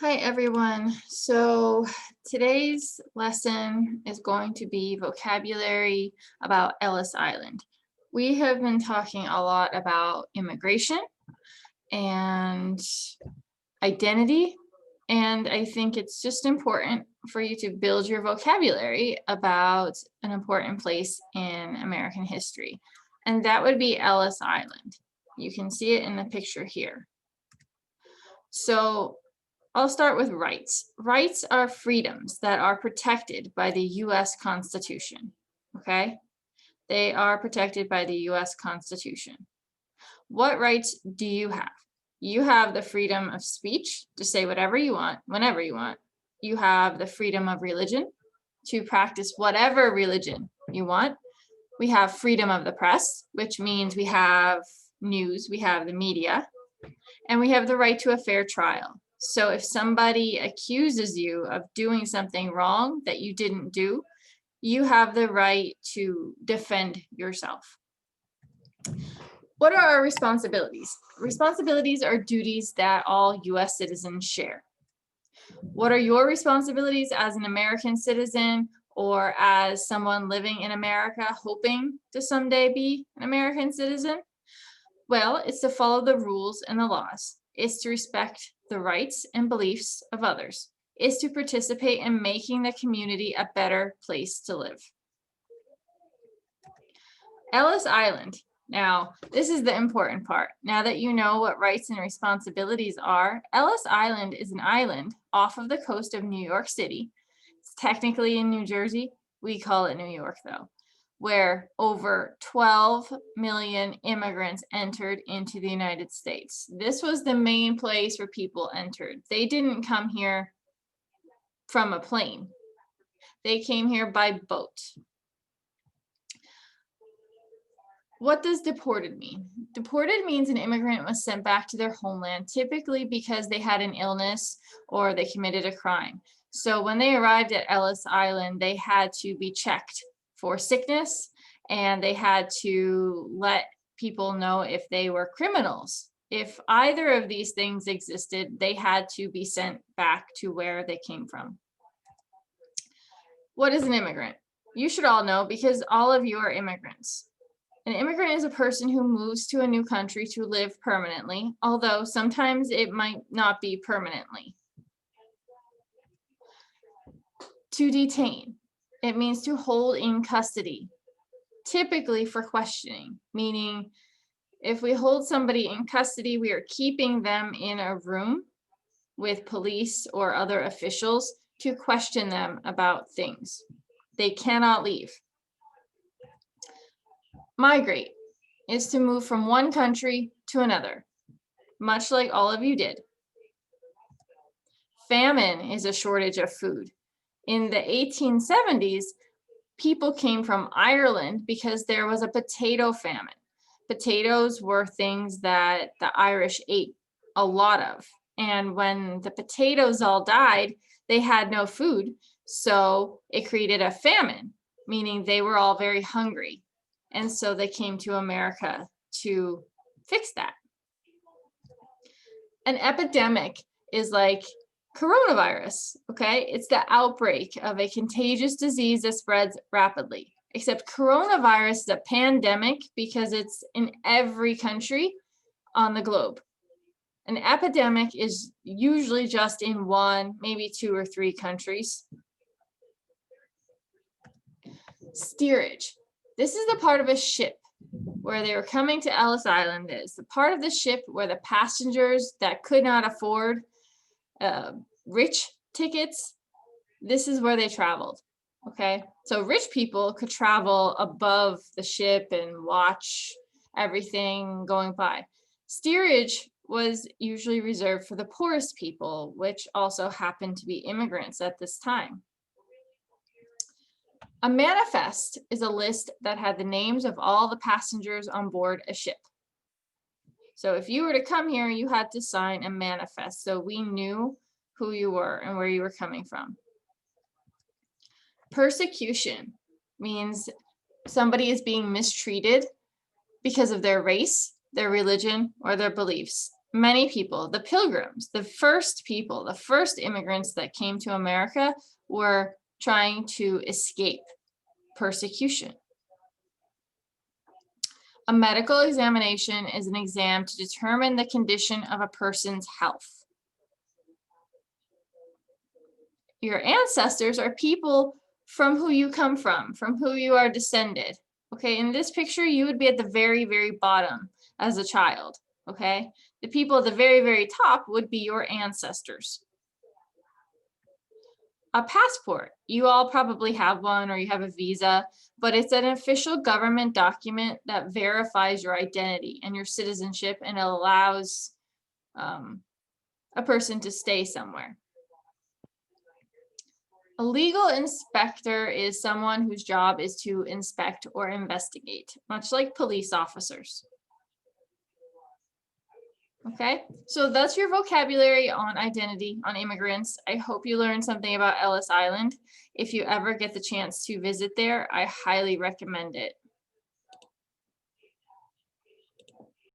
Hi everyone. So today's lesson is going to be vocabulary about Ellis Island. We have been talking a lot about immigration and identity, and I think it's just important for you to build your vocabulary about an important place in American history, and that would be Ellis Island. You can see it in the picture here. So I'll start with rights. Rights are freedoms that are protected by the US Constitution, okay? They are protected by the US Constitution. What rights do you have? You have the freedom of speech to say whatever you want, whenever you want. You have the freedom of religion to practice whatever religion you want. We have freedom of the press, which means we have news, we have the media, and we have the right to a fair trial. So if somebody accuses you of doing something wrong that you didn't do, you have the right to defend yourself. What are our responsibilities? Responsibilities are duties that all US citizens share. What are your responsibilities as an American citizen or as someone living in America hoping to someday be an American citizen? Well, it's to follow the rules and the laws. It's to respect the rights and beliefs of others. It's to participate in making the community a better place to live. Ellis Island. Now, this is the important part. Now that you know what rights and responsibilities are, Ellis Island is an island off of the coast of New York City. It's technically in New Jersey. We call it New York though, where over 12 million immigrants entered into the United States. This was the main place where people entered. They didn't come here from a plane. They came here by boat. What does deported mean? Deported means an immigrant was sent back to their homeland, typically because they had an illness or they committed a crime. So when they arrived at Ellis Island, they had to be checked for sickness, and they had to let people know if they were criminals. If either of these things existed, they had to be sent back to where they came from. What is an immigrant? You should all know because all of you are immigrants. An immigrant is a person who moves to a new country to live permanently, although sometimes it might not be permanently. To detain. It means to hold in custody, typically for questioning, meaning if we hold somebody in custody, we are keeping them in a room with police or other officials to question them about things. They cannot leave. Migrate is to move from one country to another, much like all of you did. Famine is a shortage of food. In the 1870s, people came from Ireland because there was a potato famine. Potatoes were things that the Irish ate a lot of. And when the potatoes all died, they had no food. So it created a famine, meaning they were all very hungry. And so they came to America to fix that. An epidemic is like coronavirus, okay? It's the outbreak of a contagious disease that spreads rapidly. Except coronavirus is a pandemic because it's in every country on the globe. An epidemic is usually just in one, maybe 2 or 3 countries. Steerage. This is the part of a ship where they were coming to Ellis Island. Is the part of the ship where the passengers that could not afford rich tickets, this is where they traveled, okay? So rich people could travel above the ship and watch everything going by. Steerage was usually reserved for the poorest people, which also happened to be immigrants at this time. A manifest is a list that had the names of all the passengers on board a ship. So if you were to come here, you had to sign a manifest so we knew who you were and where you were coming from. Persecution means somebody is being mistreated because of their race, their religion, or their beliefs. Many people, the Pilgrims, the first people, the first immigrants that came to America were trying to escape persecution. A medical examination is an exam to determine the condition of a person's health. Your ancestors are people from who you come from who you are descended. Okay, in this picture, you would be at the very, very bottom as a child. Okay, the people at the very, very top would be your ancestors. A passport, you all probably have one or you have a visa, but it's an official government document that verifies your identity and your citizenship and allows a person to stay somewhere. A legal inspector is someone whose job is to inspect or investigate, much like police officers. Okay, so that's your vocabulary on identity, on immigrants. I hope you learned something about Ellis Island. If you ever get the chance to visit there, I highly recommend it.